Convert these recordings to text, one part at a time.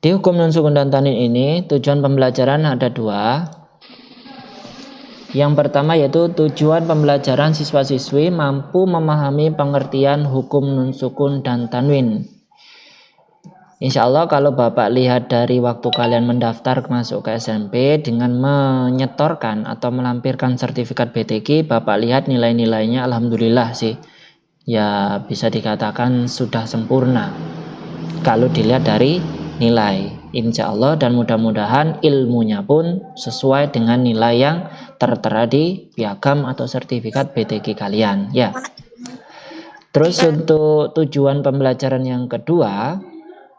Di hukum nun sukun dan tanwin ini tujuan pembelajaran ada dua. Yang pertama yaitu tujuan pembelajaran siswa-siswi mampu memahami pengertian hukum nun sukun dan tanwin. Insya Allah kalau Bapak lihat dari waktu kalian mendaftar masuk ke SMP dengan menyetorkan atau melampirkan sertifikat BTQ, Bapak lihat nilai-nilainya alhamdulillah sih. Ya bisa dikatakan sudah sempurna kalau dilihat dari nilai. Insya Allah dan mudah-mudahan ilmunya pun sesuai dengan nilai yang tertera di piagam atau sertifikat BTQ kalian ya. Terus untuk tujuan pembelajaran yang kedua,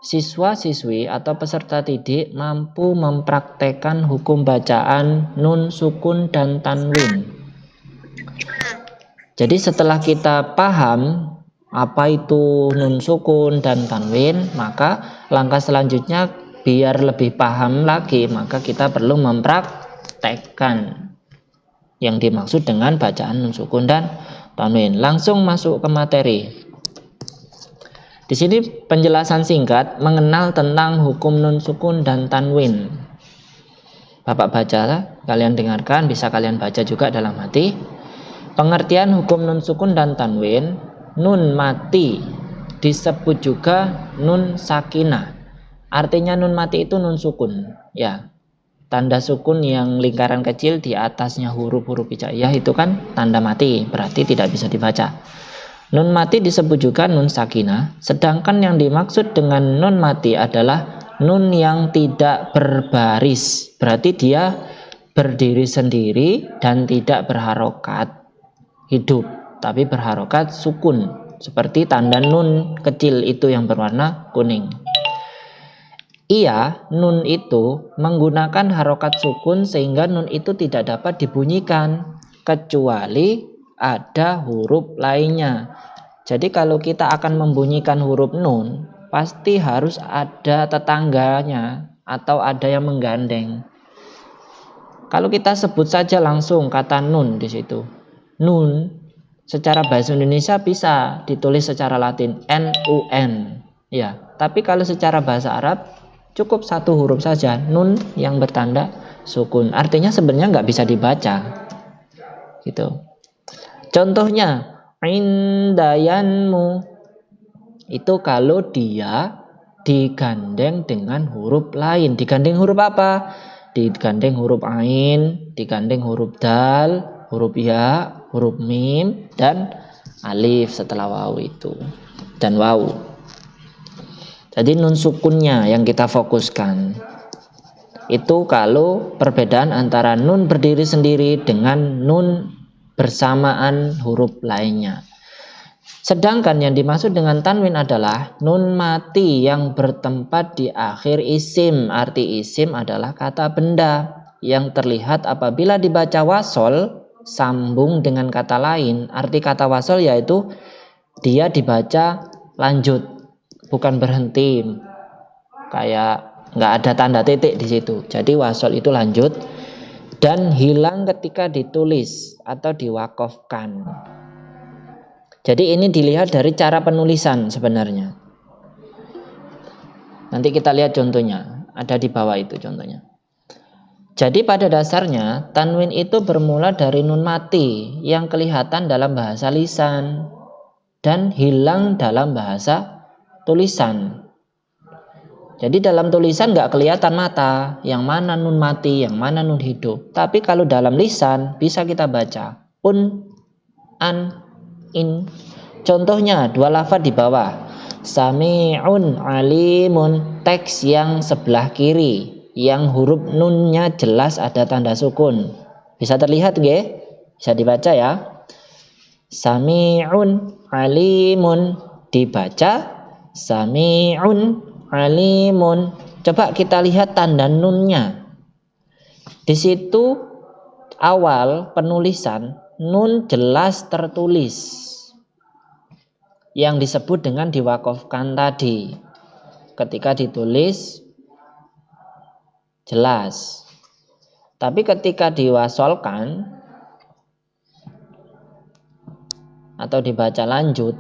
siswa-siswi atau peserta didik mampu mempraktekkan hukum bacaan nun sukun dan tanwin. Jadi setelah kita paham apa itu nun sukun dan tanwin, maka langkah selanjutnya biar lebih paham lagi, maka kita perlu mempraktekkan yang dimaksud dengan bacaan nun sukun dan tanwin. Langsung masuk ke materi. Di sini penjelasan singkat mengenal tentang hukum nun sukun dan tanwin. Bapak baca, kalian dengarkan, bisa kalian baca juga dalam hati. Pengertian hukum nun sukun dan tanwin, nun mati disebut juga nun sakinah. Artinya nun mati itu nun sukun, ya. Tanda sukun yang lingkaran kecil di atasnya huruf-huruf hijaiyah itu kan tanda mati, berarti tidak bisa dibaca. Nun mati disebut juga nun sakinah, sedangkan yang dimaksud dengan nun mati adalah nun yang tidak berbaris, berarti dia berdiri sendiri dan tidak berharokat hidup, tapi berharokat sukun, seperti tanda nun kecil itu yang berwarna kuning. Ia, nun itu menggunakan harokat sukun sehingga nun itu tidak dapat dibunyikan kecuali ada huruf lainnya. Jadi kalau kita akan membunyikan huruf nun, pasti harus ada tetangganya atau ada yang menggandeng. Kalau kita sebut saja langsung kata nun di situ, nun secara bahasa Indonesia bisa ditulis secara Latin N-U-N, ya. Tapi kalau secara bahasa Arab cukup satu huruf saja, nun yang bertanda sukun. Artinya sebenarnya nggak bisa dibaca, gitu. Contohnya, indayanmu itu kalau dia digandeng dengan huruf lain. Digandeng huruf apa? Digandeng huruf ain, digandeng huruf dal, huruf ya, huruf mim, dan alif setelah waw itu. Dan waw. Jadi nun sukunnya yang kita fokuskan. Itu kalau perbedaan antara nun berdiri sendiri dengan nun bersamaan huruf lainnya. Sedangkan yang dimaksud dengan tanwin adalah nun mati yang bertempat di akhir isim. Arti isim adalah kata benda yang terlihat apabila dibaca wasol sambung dengan kata lain. Arti kata wasol yaitu dia dibaca lanjut, bukan berhenti, kayak nggak ada tanda titik di situ. Jadi wasol itu lanjut dan hilang ketika ditulis atau diwakofkan. Jadi ini dilihat dari cara penulisan sebenarnya. Nanti kita lihat contohnya, ada di bawah itu contohnya. Jadi pada dasarnya tanwin itu bermula dari nun mati yang kelihatan dalam bahasa lisan dan hilang dalam bahasa tulisan. Jadi dalam tulisan nggak kelihatan mata, yang mana nun mati, yang mana nun hidup. Tapi kalau dalam lisan bisa kita baca un, an, in. Contohnya dua lafaz di bawah. Sami'un alimun, teks yang sebelah kiri, yang huruf nunnya jelas ada tanda sukun. Bisa terlihat nggih? Bisa dibaca ya. Sami'un alimun, dibaca sami'un alimun. Coba kita lihat tanda nunnya. Di situ awal penulisan nun jelas tertulis, yang disebut dengan diwakofkan tadi. Ketika ditulis jelas, tapi ketika diwasolkan atau dibaca lanjut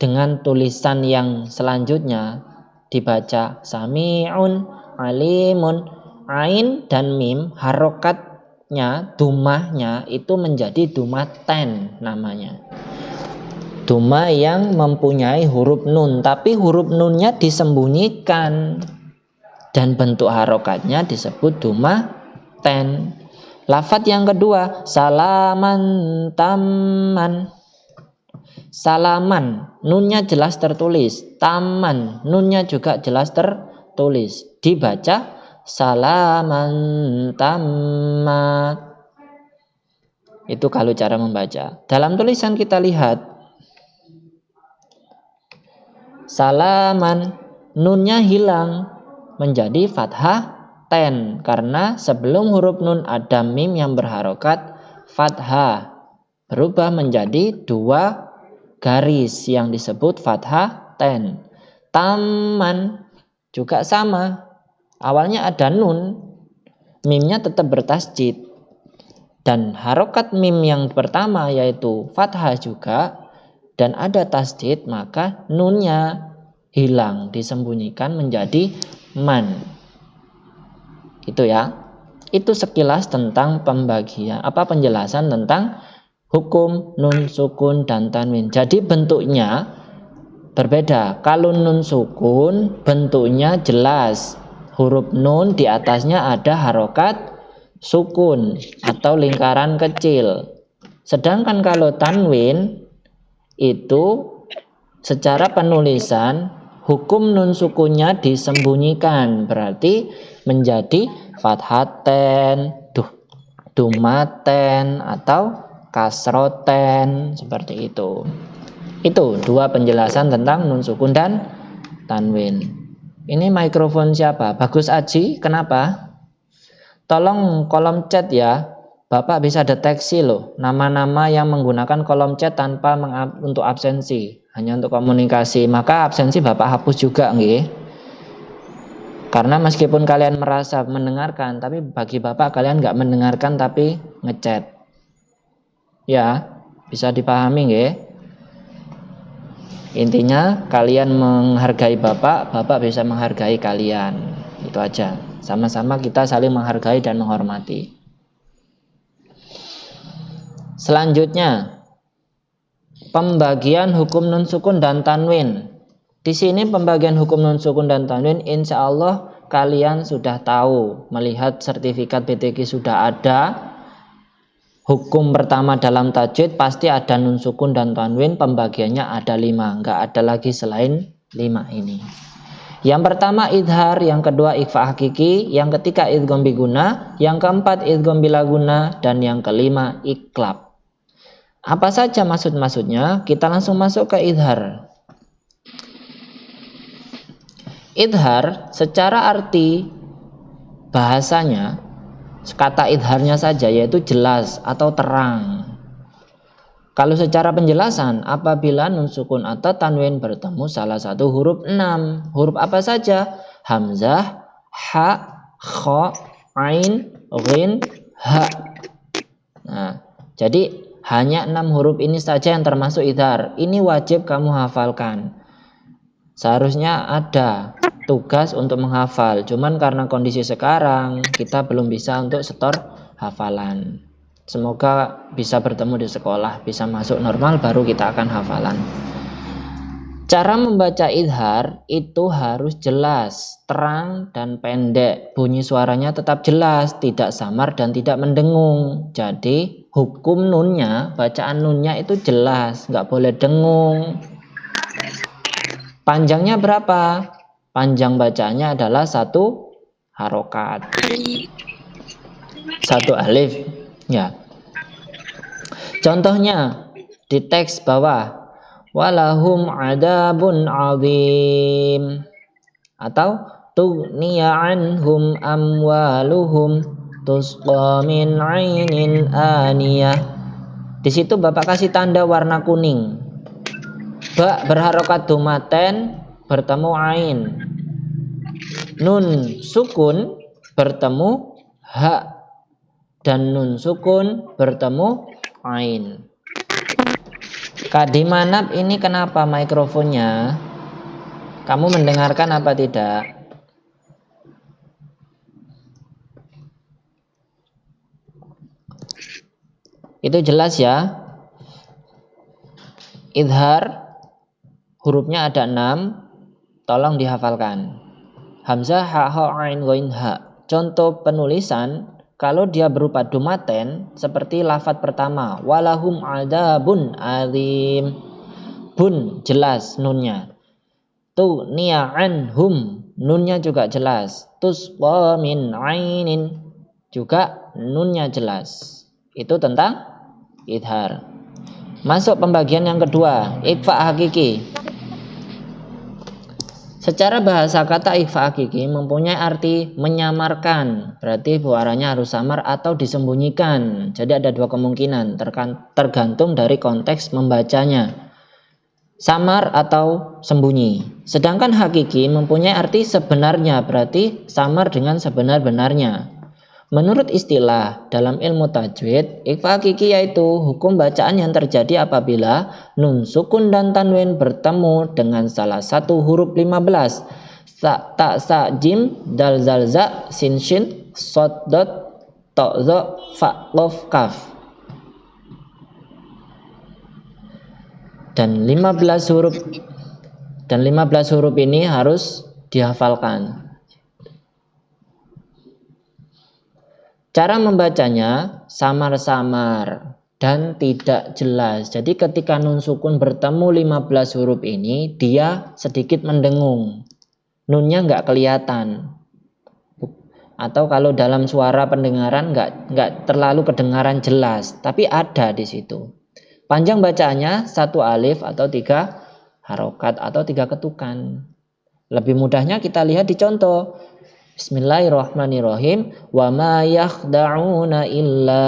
dengan tulisan yang selanjutnya dibaca sami'un, alimun. Ain dan mim harokatnya, dumahnya itu menjadi dumah ten namanya. Dumah yang mempunyai huruf nun, tapi huruf nunnya disembunyikan dan bentuk harokatnya disebut dumah ten. Lafadz yang kedua, salaman taman. Salaman, nunnya jelas tertulis. Taman, nunnya juga jelas tertulis. Dibaca salaman tamat. Itu kalau cara membaca. Dalam tulisan kita lihat salaman, nunnya hilang menjadi fathah ten karena sebelum huruf nun ada mim yang berharokat fathah, berubah menjadi 2 garis yang disebut fathah ten. Taman juga sama, awalnya ada nun, mimnya tetap bertasjid, dan harokat mim yang pertama yaitu fathah juga dan ada tasjid, maka nunnya hilang, disembunyikan menjadi man. Itu ya. Itu sekilas tentang penjelasan tentang hukum nun sukun dan tanwin. Jadi bentuknya berbeda. Kalau nun sukun bentuknya jelas, huruf nun di atasnya ada harokat sukun atau lingkaran kecil. Sedangkan kalau tanwin itu secara penulisan hukum nun sukunnya disembunyikan, berarti menjadi fathaten, dumaten atau kasroten, seperti itu. Itu 2 penjelasan tentang nun sukun dan tanwin. Ini mikrofon siapa? Bagus Aji, kenapa? Tolong kolom chat ya. Bapak bisa deteksi loh nama-nama yang menggunakan kolom chat tanpa untuk absensi, hanya untuk komunikasi. Maka absensi Bapak hapus juga nggih. Karena meskipun kalian merasa mendengarkan, tapi bagi Bapak kalian nggak mendengarkan tapi ngechat. Ya, bisa dipahami nggih. Intinya kalian menghargai Bapak, Bapak bisa menghargai kalian. Itu aja. Sama-sama kita saling menghargai dan menghormati. Selanjutnya, pembagian hukum nun sukun dan tanwin. Di sini pembagian hukum nun sukun dan tanwin insya Allah kalian sudah tahu. Melihat sertifikat BTQ sudah ada. Hukum pertama dalam tajwid pasti ada nun sukun dan tanwin. Pembagiannya ada 5. Nggak ada lagi selain 5 ini. Yang pertama idhar, yang kedua ikhfa hakiki, yang ketiga idgham biguna, yang keempat idgham bilaguna, dan yang kelima iklab. Apa saja maksudnya? Kita langsung masuk ke idhar. Idhar secara arti bahasanya, kata idharnya saja yaitu jelas atau terang. Kalau secara penjelasan, apabila nun sukun atau tanwin bertemu salah satu huruf 6. Huruf apa saja? Hamzah, ha, kha, ain, ghin, ha. Nah, jadi hanya 6 huruf ini saja yang termasuk idhar. Ini wajib kamu hafalkan. Seharusnya ada tugas untuk menghafal. Cuman karena kondisi sekarang kita belum bisa untuk setor hafalan. Semoga bisa bertemu di sekolah, bisa masuk normal baru kita akan hafalan. Cara membaca idhar itu harus jelas, terang dan pendek. Bunyi suaranya tetap jelas, tidak samar dan tidak mendengung. Jadi hukum nunnya, bacaan nunnya itu jelas, nggak boleh dengung. Panjangnya berapa? Panjang bacanya adalah 1 harokat, 1 alif. Ya. Contohnya di teks bawah. Walahum adabun azim, atau tughniya anhum amwaluhum tusqa min ainin aniyah. Di situ Bapak kasih tanda warna kuning. Ba berharokat dumaten bertemu ain. Nun sukun bertemu ha dan nun sukun bertemu ain. Kadimanab ini kenapa mikrofonnya? Kamu mendengarkan apa tidak? Itu jelas ya. Idhar hurufnya ada 6. Tolong dihafalkan. Hamzah, ha, ha, ain, ghain, ha. Contoh penulisan kalau dia berupa dumaten seperti lafadz pertama walahum adabun alim. Bun jelas nunnya. Tu ni'an hum nunnya juga jelas. Tusqa min ainin juga nunnya jelas. Itu tentang idhar. Masuk pembagian yang kedua, ikhfa hakiki. Secara bahasa kata ikhfa hakiki mempunyai arti menyamarkan. Berarti suaranya harus samar atau disembunyikan. Jadi ada dua kemungkinan tergantung dari konteks membacanya. Samar atau sembunyi. Sedangkan hakiki mempunyai arti sebenarnya, berarti samar dengan sebenar-benarnya. Menurut istilah dalam ilmu tajwid, ikhfa hakiki yaitu hukum bacaan yang terjadi apabila nun, sukun, dan tanwin bertemu dengan salah satu huruf 15. Sa, ta, sa, jim, dal, zal, za, sin, shin, sod, dot, to, zo, fa, lof, kaf. Dan 15 huruf ini harus dihafalkan. Cara membacanya samar-samar dan tidak jelas. Jadi ketika nun sukun bertemu 15 huruf ini, dia sedikit mendengung. Nunnya nggak kelihatan. Atau kalau dalam suara pendengaran nggak terlalu kedengaran jelas, tapi ada di situ. Panjang bacaannya 1 alif atau 3 harokat atau 3 ketukan. Lebih mudahnya kita lihat di contoh. Bismillahirrahmanirrahim. Wa ma yakhda'una illa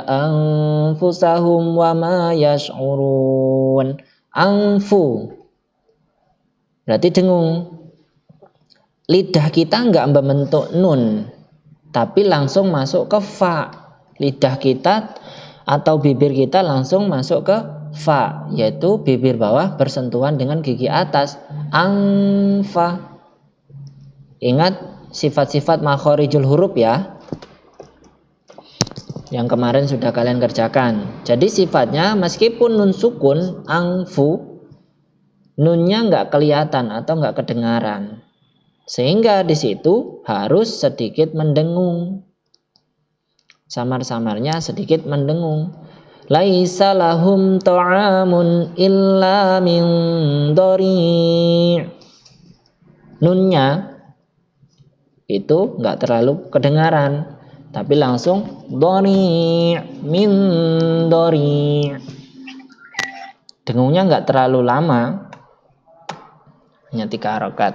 anfusahum wa ma yash'urun. Anfu. Berarti dengung. Lidah kita nggak membentuk nun, tapi langsung masuk ke fa. Lidah kita atau bibir kita langsung masuk ke fa, yaitu bibir bawah bersentuhan dengan gigi atas. Angfa. Ingat sifat-sifat makhorijul huruf ya, yang kemarin sudah kalian kerjakan. Jadi sifatnya meskipun nun sukun, angfu, nunnya nggak kelihatan atau nggak kedengaran, sehingga di situ harus sedikit mendengung. Samar-samarnya sedikit mendengung. Laisa lahum ta'amun illa min dhari'. Nunnya itu nggak terlalu kedengaran, tapi langsung dhari', min dhari'. Dengungnya nggak terlalu lama, hanya 3 harokat.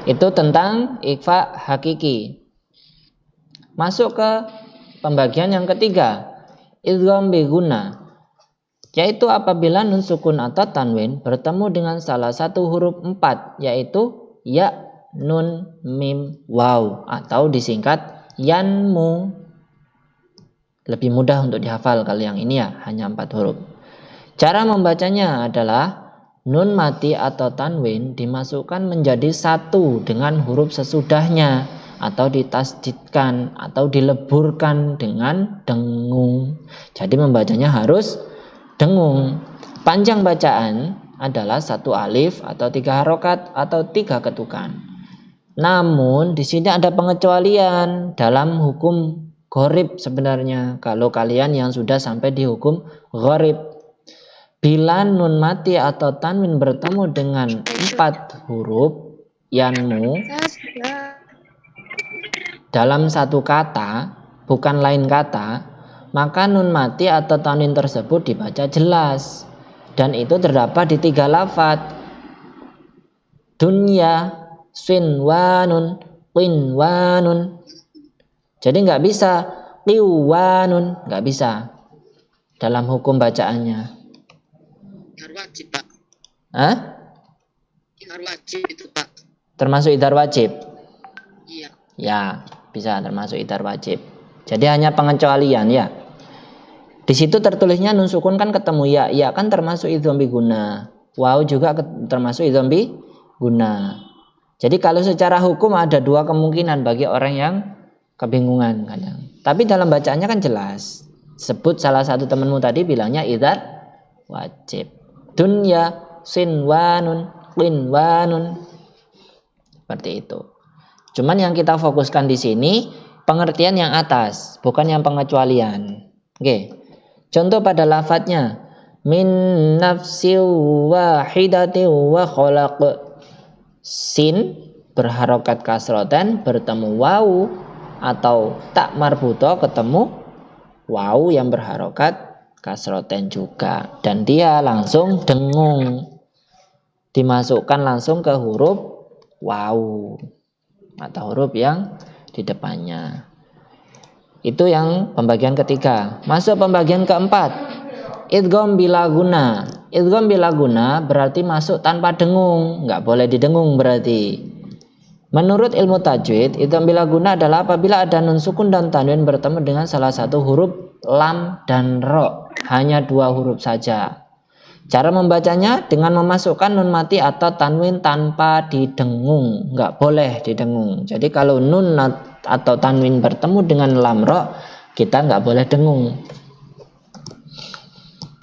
Itu tentang ikhfa hakiki. Masuk ke pembagian yang ketiga, idgham bi gunna, yaitu apabila nun sukun atau tanwin bertemu dengan salah satu huruf 4, yaitu ya, nun, mim, waw, atau disingkat yanmu. Lebih mudah untuk dihafal kalau yang ini ya, hanya 4 huruf. Cara membacanya adalah nun mati atau tanwin dimasukkan menjadi satu dengan huruf sesudahnya, atau ditasdidkan atau dileburkan dengan dengung. Jadi membacanya harus dengung. Panjang bacaan adalah 1 alif atau 3 harokat atau 3 ketukan. Namun di sini ada pengecualian dalam hukum gharib sebenarnya. Kalau kalian yang sudah sampai di hukum gharib, bila nun mati atau tanwin bertemu dengan 4 huruf yanmu dalam satu kata, bukan lain kata, maka nun mati atau tanwin tersebut dibaca jelas. Dan itu terdapat di 3 lafadz. Dunya, sinwanun, qinwanun. Jadi nggak bisa qiwanun, nggak bisa dalam hukum bacaannya. Idhar wajib, Pak. Hah? Idhar wajib itu, Pak. Termasuk idhar wajib? Iya. Ya, bisa termasuk idhar wajib. Jadi hanya pengecualian ya. Di situ tertulisnya nun sukun kan ketemu ya, ya kan termasuk idgham bi gunna. Waw juga termasuk idgham bi guna. Jadi kalau secara hukum ada dua kemungkinan bagi orang yang kebingungan kadang. Tapi dalam bacaannya kan jelas. Sebut salah satu temanmu tadi bilangnya idzat wajib. Dunya sinwanun qinwanun. Seperti itu. Cuman yang kita fokuskan di sini pengertian yang atas, bukan yang pengecualian. Oke. Contoh pada lafadznya min nafsin wahidatin wa khalaq. Sin berharokat kasroten bertemu wawu atau tak marbuto ketemu wawu yang berharokat kasroten juga, dan dia langsung dengung, dimasukkan langsung ke huruf wawu atau huruf yang di depannya. Itu yang pembagian ketiga. Masuk pembagian keempat, idgham bila guna. Idgham bila guna berarti masuk tanpa dengung, nggak boleh didengung berarti. Menurut ilmu tajwid, idgham bila guna adalah apabila ada nun sukun dan tanwin bertemu dengan salah satu huruf lam dan ro, hanya dua huruf saja. Cara membacanya dengan memasukkan nun mati atau tanwin tanpa didengung, nggak boleh didengung. Jadi kalau nun atau tanwin bertemu dengan lam ro, kita nggak boleh dengung.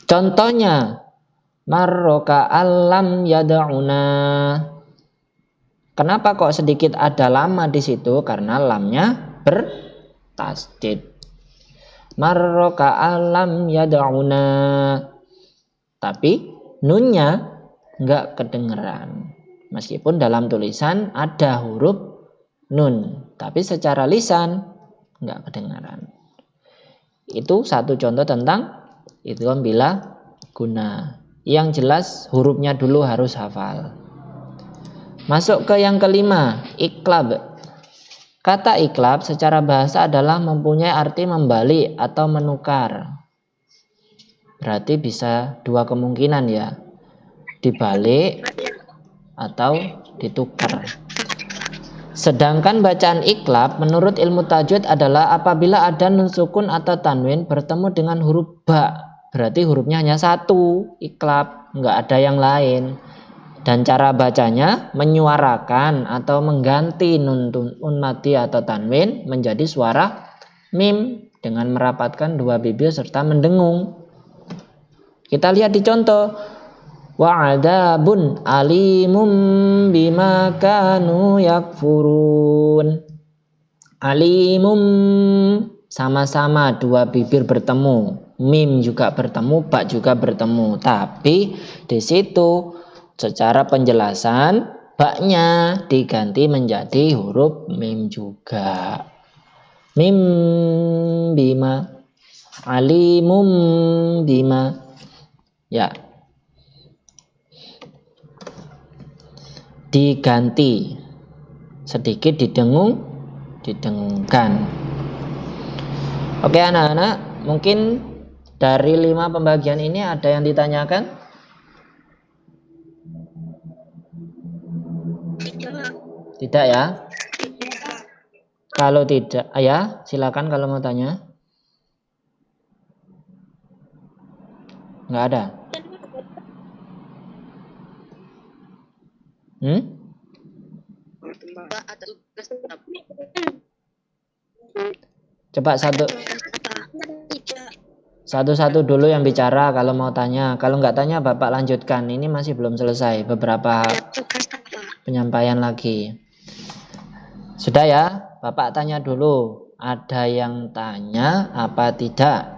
Contohnya marroka alam yada'una. Kenapa kok sedikit ada lama di situ? Karena lamnya bertasdid. Marroka alam yada'una. Tapi nunnya nggak kedengeran. Meskipun dalam tulisan ada huruf nun, tapi secara lisan nggak kedengeran. Itu satu contoh tentang idgham bila guna. Yang jelas hurufnya dulu harus hafal. Masuk ke yang kelima, iklab. Kata iklab secara bahasa adalah mempunyai arti membalik atau menukar. Berarti bisa dua kemungkinan ya, dibalik atau ditukar. Sedangkan bacaan iklab menurut ilmu tajwid adalah apabila ada nun sukun atau tanwin bertemu dengan huruf ba. Berarti hurufnya hanya satu, iklab, nggak ada yang lain. Dan cara bacanya menyuarakan atau mengganti nun mati atau tanwin menjadi suara mim dengan merapatkan dua bibir serta mendengung. Kita lihat di contoh. Wa'adzabun alimum bima kanu yakfurun. Alimum sama-sama dua bibir bertemu, mim juga bertemu, ba juga bertemu. Tapi di situ secara penjelasan ba-nya diganti menjadi huruf mim juga. Mim bima, alimum bima. Ya. Diganti sedikit didengungkan. Oke anak-anak, mungkin dari 5 pembagian ini ada yang ditanyakan? Tidak ya? Kalau tidak, ya silakan kalau mau tanya. Nggak ada? Coba satu-satu dulu yang bicara kalau mau tanya. Kalau nggak tanya Bapak lanjutkan. Ini masih belum selesai. Beberapa penyampaian lagi. Sudah ya? Bapak tanya dulu. Ada yang tanya apa tidak?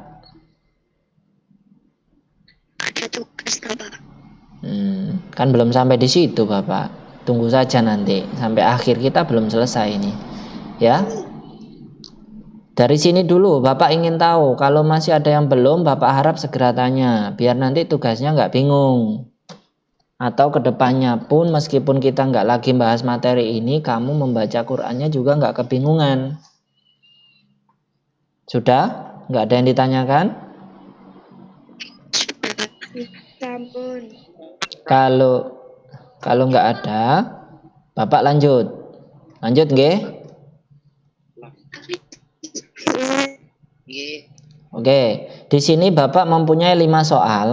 Ada tugas Bapak. Kan belum sampai di situ Bapak. Tunggu saja nanti. Sampai akhir kita belum selesai ini. Ya. Dari sini dulu Bapak ingin tahu. Kalau masih ada yang belum, Bapak harap segera tanya. Biar nanti tugasnya nggak bingung. Atau kedepannya pun meskipun kita nggak lagi bahas materi ini, kamu membaca Qur'annya juga nggak kebingungan. Sudah? Nggak ada yang ditanyakan? Kalau nggak ada, Bapak lanjut. Lanjut nggih? Oke, di sini Bapak mempunyai 5 soal.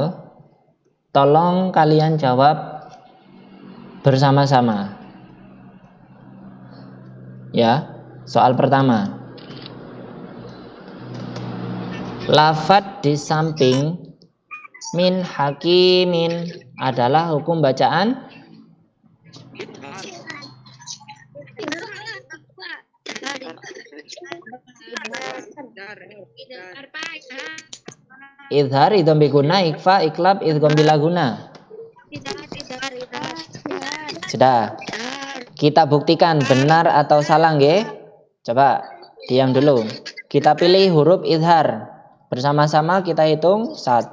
Tolong kalian jawab bersama-sama. Ya, soal pertama. Lafadz di samping min hakimin adalah hukum bacaan idhar, idhom biguna, ikfa, iklab, idgham bilaguna. Sudah. Kita buktikan benar atau salah nggih? Coba diam dulu. Kita pilih huruf idhar. Bersama-sama kita hitung 1,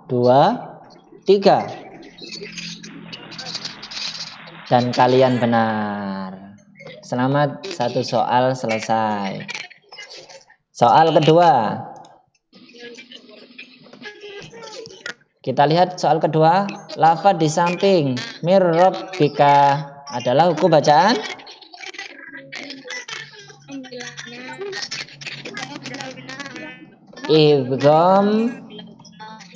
2, 3. Dan kalian benar. Selamat, satu soal selesai. Soal kedua. Kita lihat soal kedua. Lafadz di samping mir rabbika adalah hukum bacaan idgham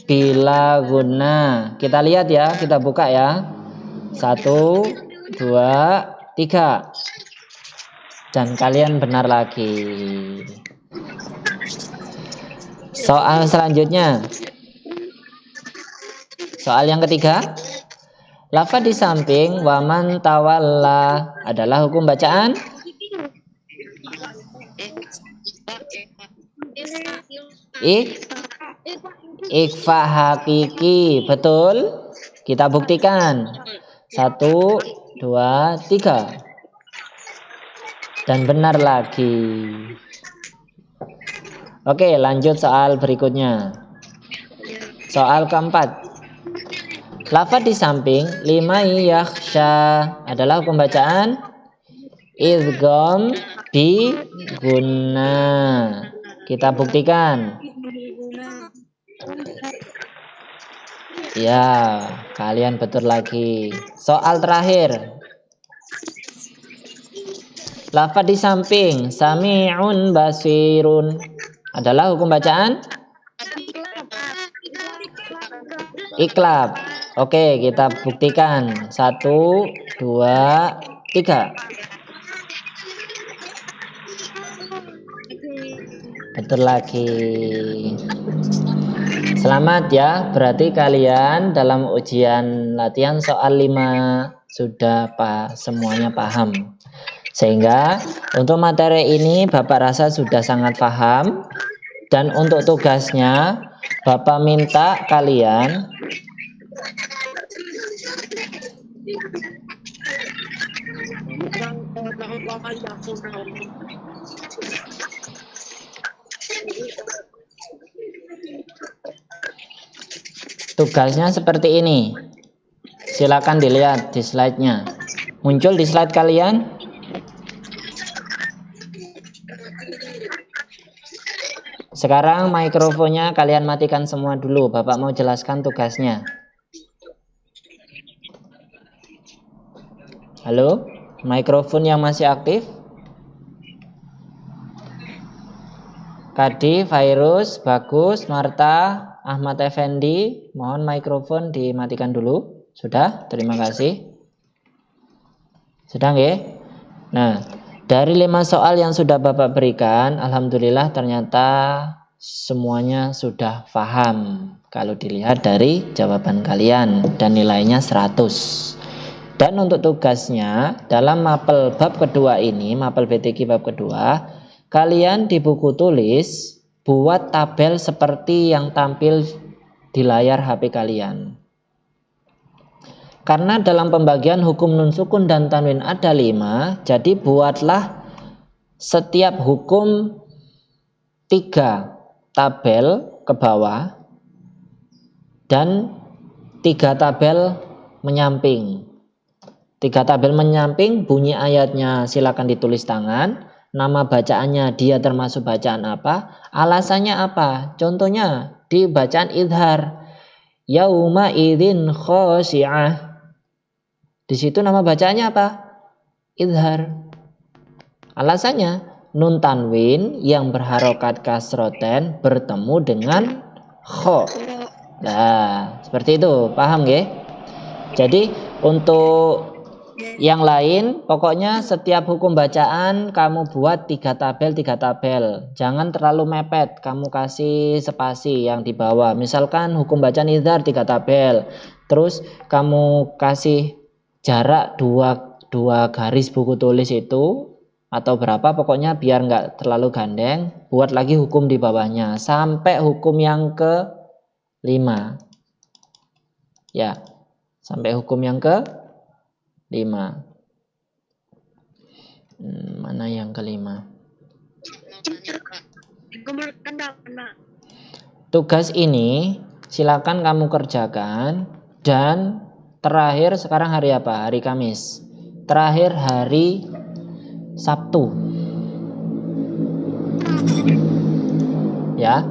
bila guna. Kita lihat ya, kita buka ya. 1, 2, 3. Dan kalian benar lagi. Soal selanjutnya. Soal yang ketiga. Lafadz di samping waman tawalla adalah hukum bacaan ikfa hakiki. Betul? Kita buktikan. 1, 2, 3. Dan benar lagi. Oke, lanjut soal berikutnya. Soal keempat. Lafadz di samping lima yakhsha adalah hukum bacaan idgham bi guna. Kita buktikan. Ya, kalian betul lagi. Soal terakhir. Lafadz di samping sami'un basirun adalah hukum bacaan iklab. Oke, kita buktikan. 1, 2, 3. Betul lagi. Selamat ya, berarti kalian dalam ujian latihan soal 5 sudah semuanya paham. Sehingga untuk materi ini Bapak rasa sudah sangat paham. Dan untuk tugasnya Bapak minta kalian tugasnya seperti ini. Silakan dilihat di slide-nya. Muncul di slide kalian? Sekarang mikrofonnya kalian matikan semua dulu. Bapak mau jelaskan tugasnya. Halo? Mikrofon yang masih aktif? Kadi, Virus, Bagus, Marta, Ahmad Effendi, mohon mikrofon dimatikan dulu. Sudah? Terima kasih. Sudah nggih? Nah, dari 5 soal yang sudah Bapak berikan, alhamdulillah ternyata semuanya sudah paham. Kalau dilihat dari jawaban kalian dan nilainya 100. Dan untuk tugasnya dalam mapel bab kedua ini, mapel BTQ bab kedua, kalian di buku tulis buat tabel seperti yang tampil di layar HP kalian. Karena dalam pembagian hukum nun sukun dan tanwin ada 5, jadi buatlah setiap hukum 3 tabel ke bawah dan 3 tabel menyamping. 3 tabel menyamping, bunyi ayatnya silakan ditulis tangan, nama bacaannya dia termasuk bacaan apa, alasannya apa. Contohnya di bacaan idhar, yauma idzin khosyi'ah. Di situ nama bacaannya apa? Idhar. Alasannya nun tanwin yang berharokat kasroten bertemu dengan kho. Nah, seperti itu, paham nggih? Jadi untuk yang lain, pokoknya setiap hukum bacaan kamu buat 3 tabel. Jangan terlalu mepet, kamu kasih spasi yang di bawah. Misalkan hukum bacaan idhar 3 tabel. Terus kamu kasih jarak 2 garis buku tulis itu atau berapa, pokoknya biar nggak terlalu gandeng. Buat lagi hukum di bawahnya sampai hukum yang ke-5. Ya, sampai hukum yang ke-5. Mana yang ke-5? Tugas ini silakan kamu kerjakan dan terakhir sekarang hari apa? Hari Kamis. Terakhir hari Sabtu. Ya.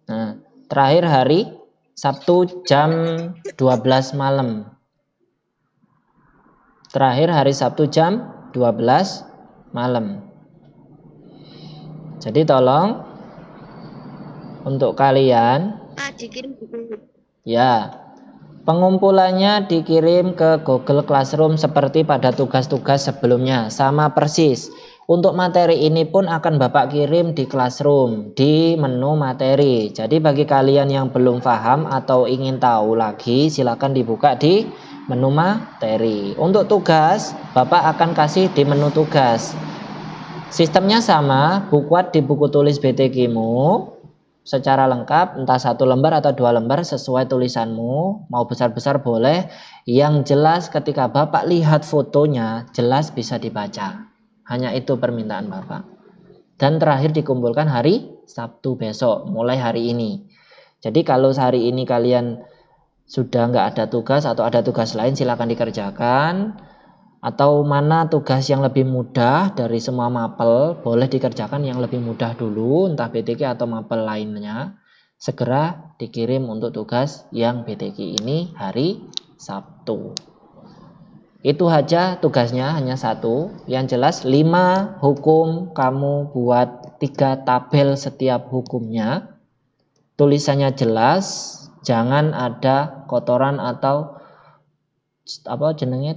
Nah, terakhir hari Sabtu jam 12 malam. Terakhir hari Sabtu jam 12 malam. Jadi tolong untuk kalian dikirim buku. ya, pengumpulannya dikirim ke Google Classroom seperti pada tugas-tugas sebelumnya, sama persis. Untuk materi ini pun akan Bapak kirim di Classroom, di menu materi. Jadi bagi kalian yang belum paham atau ingin tahu lagi, silakan dibuka di menu materi. Untuk tugas, Bapak akan kasih di menu tugas. Sistemnya sama, buat di buku tulis BTQ-mu secara lengkap, entah 1 lembar atau 2 lembar sesuai tulisanmu, mau besar-besar boleh. Yang jelas ketika Bapak lihat fotonya, jelas bisa dibaca. Hanya itu permintaan Bapak. Dan terakhir dikumpulkan hari Sabtu besok, mulai hari ini. Jadi kalau hari ini kalian sudah nggak ada tugas atau ada tugas lain, silakan dikerjakan. Atau mana tugas yang lebih mudah dari semua mapel, boleh dikerjakan yang lebih mudah dulu, entah BTQ atau mapel lainnya. Segera dikirim untuk tugas yang BTQ ini hari Sabtu. Itu aja tugasnya, hanya 1. Yang jelas 5 hukum kamu buat 3 tabel setiap hukumnya. Tulisannya jelas, jangan ada kotoran atau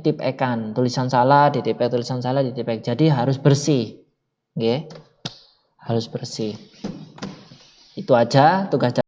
tipekan, tulisan salah ditipek, tulisan salah ditipek. Jadi harus bersih. Nggih. Harus bersih. Itu aja tugas